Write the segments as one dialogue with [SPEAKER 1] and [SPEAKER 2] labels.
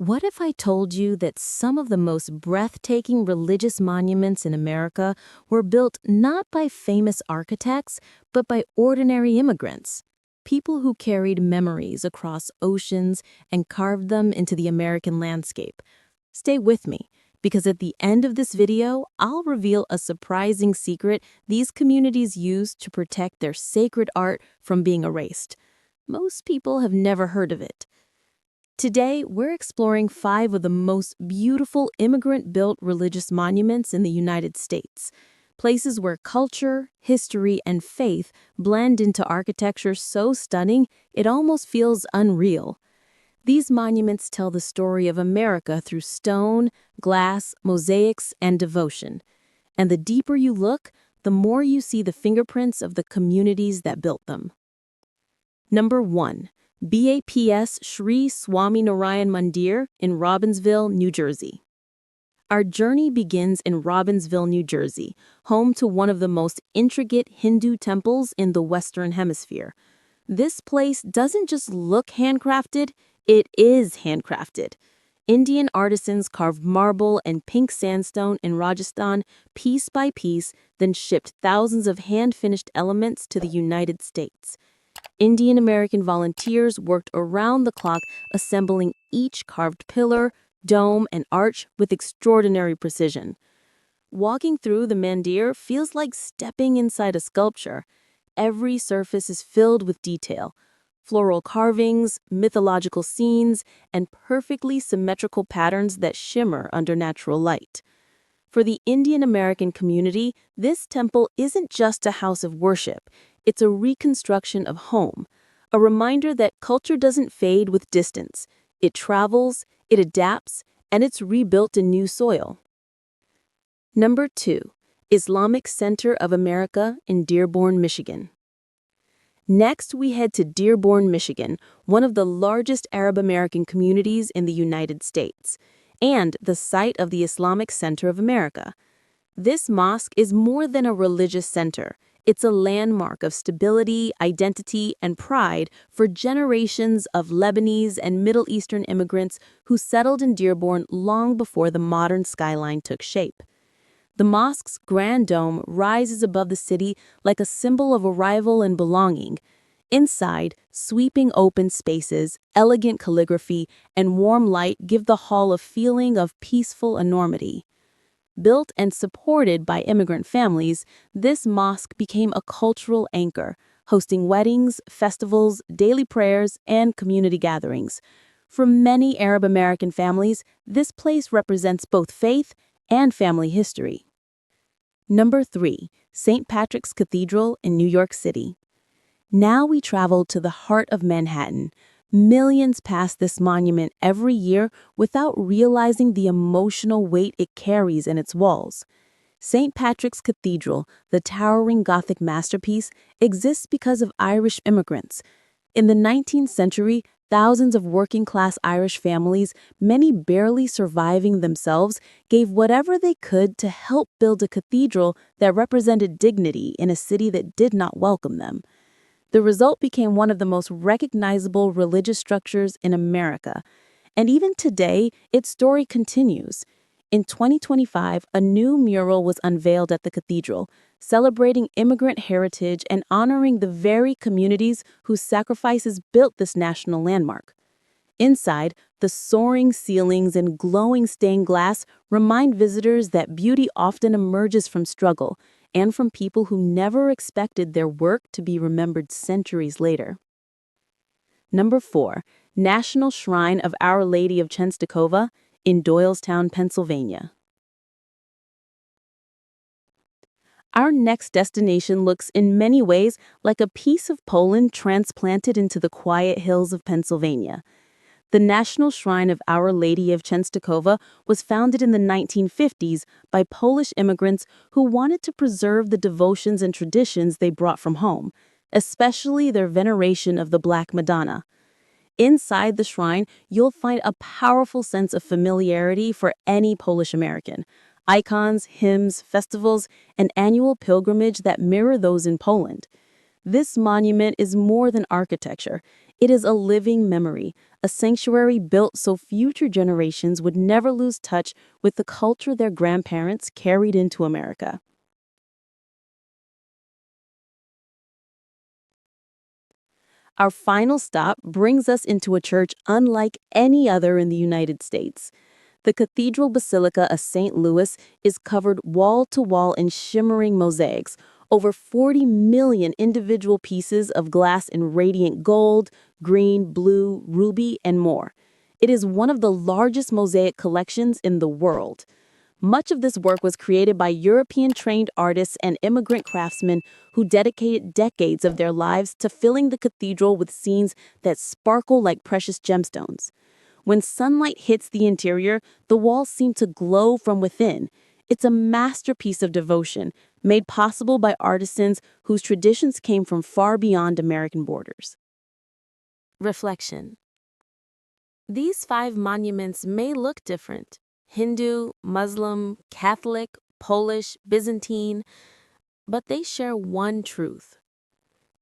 [SPEAKER 1] What if I told you that some of the most breathtaking religious monuments in America were built not by famous architects, but by ordinary immigrants? People who carried memories across oceans and carved them into the American landscape. Stay with me, because at the end of this video, I'll reveal a surprising secret these communities use to protect their sacred art from being erased. Most people have never heard of it. Today, we're exploring 5 of the most beautiful immigrant-built religious monuments in the United States, places where culture, history, and faith blend into architecture so stunning it almost feels unreal. These monuments tell the story of America through stone, glass, mosaics, and devotion. And the deeper you look, the more you see the fingerprints of the communities that built them. Number 1. BAPS Sri Swami Narayan Mandir in Robbinsville, New Jersey. Our journey begins in Robbinsville, New Jersey, home to one of the most intricate Hindu temples in the Western Hemisphere. This place doesn't just look handcrafted, it is handcrafted. Indian artisans carved marble and pink sandstone in Rajasthan piece by piece, then shipped thousands of hand-finished elements to the United States. Indian-American volunteers worked around the clock assembling each carved pillar, dome, and arch with extraordinary precision. Walking through the mandir feels like stepping inside a sculpture. Every surface is filled with detail. Floral carvings, mythological scenes, and perfectly symmetrical patterns that shimmer under natural light. For the Indian-American community, this temple isn't just a house of worship. It's a reconstruction of home, a reminder that culture doesn't fade with distance. It travels, it adapts, and it's rebuilt in new soil. Number 2. Islamic Center of America in Dearborn, Michigan. Next, we head to Dearborn, Michigan, one of the largest Arab American communities in the United States, and the site of the Islamic Center of America. This mosque is more than a religious center. It's a landmark of stability, identity, and pride for generations of Lebanese and Middle Eastern immigrants who settled in Dearborn long before the modern skyline took shape. The mosque's grand dome rises above the city like a symbol of arrival and belonging. Inside, sweeping open spaces, elegant calligraphy, and warm light give the hall a feeling of peaceful enormity. Built and supported by immigrant families, this mosque became a cultural anchor, hosting weddings, festivals, daily prayers, and community gatherings. For many Arab American families, this place represents both faith and family history. Number 3. St. Patrick's Cathedral in New York City. Now we travel to the heart of Manhattan. Millions pass this monument every year without realizing the emotional weight it carries in its walls. St. Patrick's Cathedral, the towering Gothic masterpiece, exists because of Irish immigrants. In the 19th century, thousands of working-class Irish families, many barely surviving themselves, gave whatever they could to help build a cathedral that represented dignity in a city that did not welcome them. The result became one of the most recognizable religious structures in America. And even today, its story continues. In 2025, a new mural was unveiled at the cathedral, celebrating immigrant heritage and honoring the very communities whose sacrifices built this national landmark. Inside, the soaring ceilings and glowing stained glass remind visitors that beauty often emerges from struggle and from people who never expected their work to be remembered centuries later. Number 4. National Shrine of Our Lady of Chenstokhova in Doylestown, Pennsylvania. Our next destination looks in many ways like a piece of Poland transplanted into the quiet hills of Pennsylvania. The National Shrine of Our Lady of Chenstokhova was founded in the 1950s by Polish immigrants who wanted to preserve the devotions and traditions they brought from home, especially their veneration of the Black Madonna. Inside the shrine, you'll find a powerful sense of familiarity for any Polish American. Icons, hymns, festivals, and annual pilgrimage that mirror those in Poland. This monument is more than architecture. It is a living memory, a sanctuary built so future generations would never lose touch with the culture their grandparents carried into America. Our final stop brings us into a church unlike any other in the United States. The Cathedral Basilica of St. Louis is covered wall to wall in shimmering mosaics, over 40 million individual pieces of glass in radiant gold, green, blue, ruby, and more. It is one of the largest mosaic collections in the world. Much of this work was created by European-trained artists and immigrant craftsmen who dedicated decades of their lives to filling the cathedral with scenes that sparkle like precious gemstones. When sunlight hits the interior, the walls seem to glow from within. It's a masterpiece of devotion, made possible by artisans whose traditions came from far beyond American borders. Reflection. These 5 monuments may look different: Hindu, Muslim, Catholic, Polish, Byzantine, but they share one truth.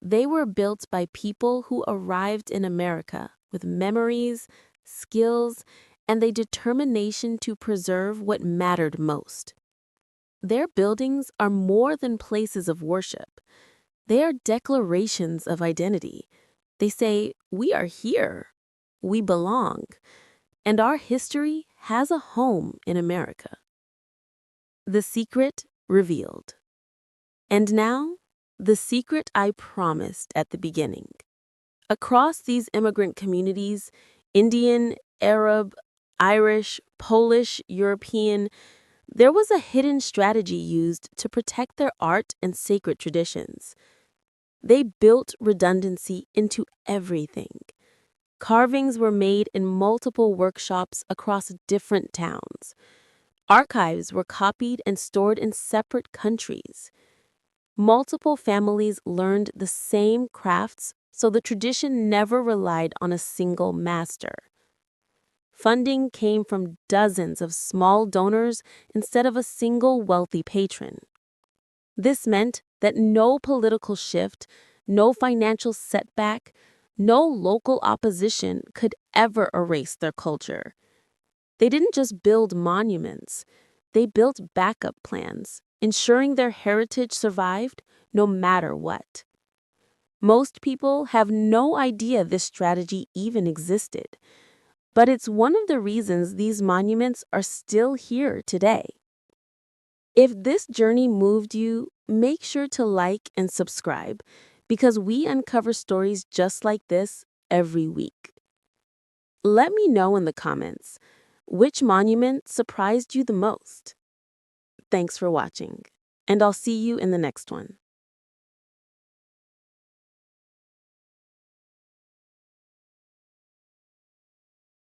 [SPEAKER 1] They were built by people who arrived in America with memories, skills, and the determination to preserve what mattered most. Their buildings are more than places of worship. They are declarations of identity. They say, "We are here. We belong. And our history has a home in America." The secret revealed. And now, the secret I promised at the beginning. Across these immigrant communities, Indian, Arab, Irish, Polish, European, there was a hidden strategy used to protect their art and sacred traditions. They built redundancy into everything. Carvings were made in multiple workshops across different towns. Archives were copied and stored in separate countries. Multiple families learned the same crafts, so the tradition never relied on a single master. Funding came from dozens of small donors instead of a single wealthy patron. This meant that no political shift, no financial setback, no local opposition could ever erase their culture. They didn't just build monuments, they built backup plans, ensuring their heritage survived no matter what. Most people have no idea this strategy even existed, but it's one of the reasons these monuments are still here today. If this journey moved you, make sure to like and subscribe, because we uncover stories just like this every week. Let me know in the comments, which monument surprised you the most? Thanks for watching, and I'll see you in the next one.